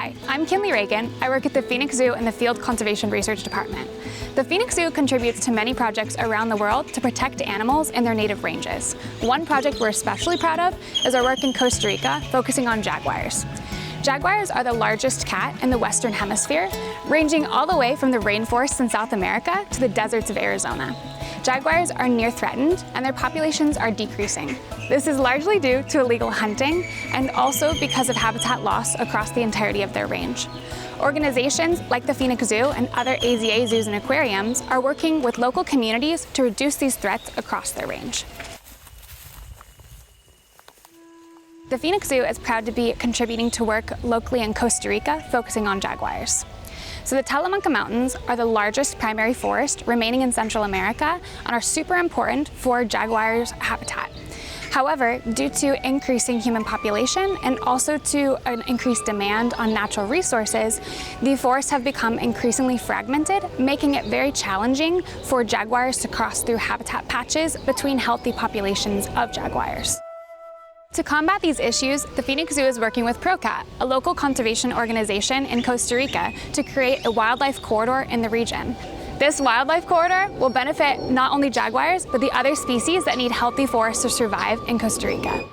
Hi, I'm Kinley Reagan. I work at the Phoenix Zoo in the Field Conservation Research Department. The Phoenix Zoo contributes to many projects around the world to protect animals in their native ranges. One project we're especially proud of is our work in Costa Rica, focusing on jaguars. Jaguars are the largest cat in the Western Hemisphere, ranging all the way from the rainforests in South America to the deserts of Arizona. Jaguars are near threatened and their populations are decreasing. This is largely due to illegal hunting and also because of habitat loss across the entirety of their range. Organizations like the Phoenix Zoo and other AZA zoos and aquariums are working with local communities to reduce these threats across their range. The Phoenix Zoo is proud to be contributing to work locally in Costa Rica, focusing on jaguars. So the Talamanca Mountains are the largest primary forest remaining in Central America and are super important for jaguars' habitat. However, due to increasing human population and also to an increased demand on natural resources, the forests have become increasingly fragmented, making it very challenging for jaguars to cross through habitat patches between healthy populations of jaguars. To combat these issues, the Phoenix Zoo is working with ProCat, a local conservation organization in Costa Rica, to create a wildlife corridor in the region. This wildlife corridor will benefit not only jaguars, but the other species that need healthy forests to survive in Costa Rica.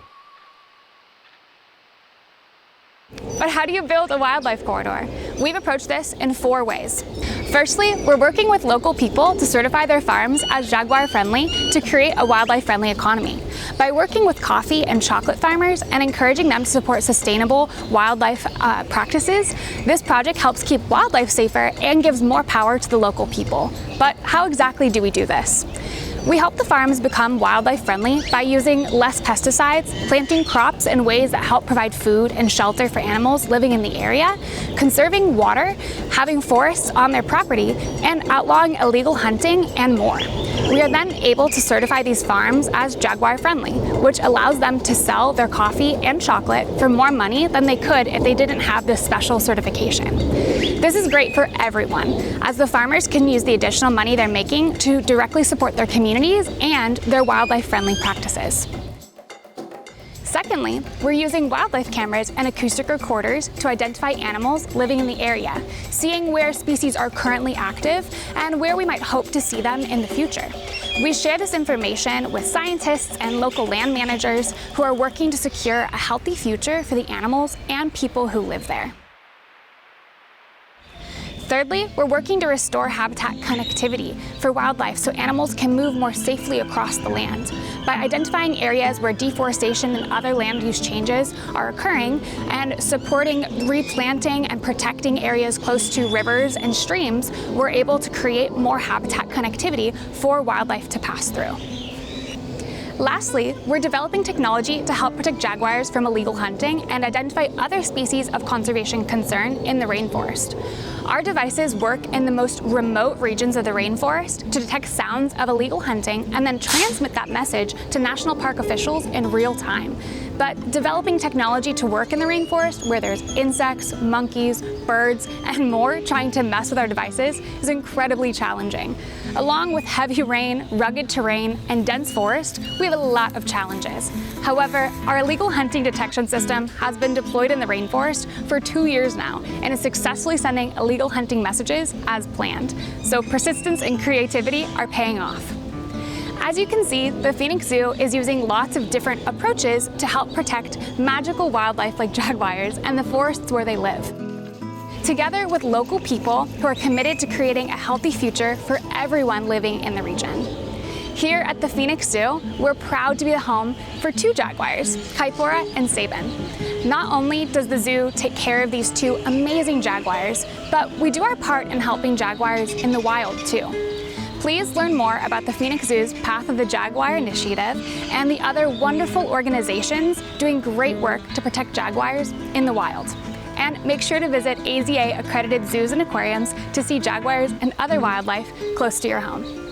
But how do you build a wildlife corridor? We've approached this in 4 ways. Firstly, we're working with local people to certify their farms as jaguar-friendly to create a wildlife-friendly economy. By working with coffee and chocolate farmers and encouraging them to support sustainable wildlife practices, this project helps keep wildlife safer and gives more power to the local people. But how exactly do we do this? We help the farms become wildlife friendly by using less pesticides, planting crops in ways that help provide food and shelter for animals living in the area, conserving water, having forests on their property, and outlawing illegal hunting and more. We are then able to certify these farms as jaguar friendly, which allows them to sell their coffee and chocolate for more money than they could if they didn't have this special certification. This is great for everyone, as the farmers can use the additional money they're making to directly support their communities and their wildlife-friendly practices. Secondly, we're using wildlife cameras and acoustic recorders to identify animals living in the area, seeing where species are currently active and where we might hope to see them in the future. We share this information with scientists and local land managers who are working to secure a healthy future for the animals and people who live there. Thirdly, we're working to restore habitat connectivity for wildlife so animals can move more safely across the land. By identifying areas where deforestation and other land use changes are occurring and supporting replanting and protecting areas close to rivers and streams, we're able to create more habitat connectivity for wildlife to pass through. Lastly, we're developing technology to help protect jaguars from illegal hunting and identify other species of conservation concern in the rainforest. Our devices work in the most remote regions of the rainforest to detect sounds of illegal hunting and then transmit that message to national park officials in real time. But developing technology to work in the rainforest where there's insects, monkeys, birds, and more trying to mess with our devices is incredibly challenging. Along with heavy rain, rugged terrain, and dense forest, we have a lot of challenges. However, our illegal hunting detection system has been deployed in the rainforest for 2 years now and is successfully sending illegal hunting messages as planned. So persistence and creativity are paying off. As you can see, the Phoenix Zoo is using lots of different approaches to help protect magical wildlife like jaguars and the forests where they live. Together with local people who are committed to creating a healthy future for everyone living in the region. Here at the Phoenix Zoo, we're proud to be the home for 2 jaguars, Kaipora and Sabin. Not only does the zoo take care of these 2 amazing jaguars, but we do our part in helping jaguars in the wild too. Please learn more about the Phoenix Zoo's Path of the Jaguar initiative and the other wonderful organizations doing great work to protect jaguars in the wild. And make sure to visit AZA accredited zoos and aquariums to see jaguars and other wildlife close to your home.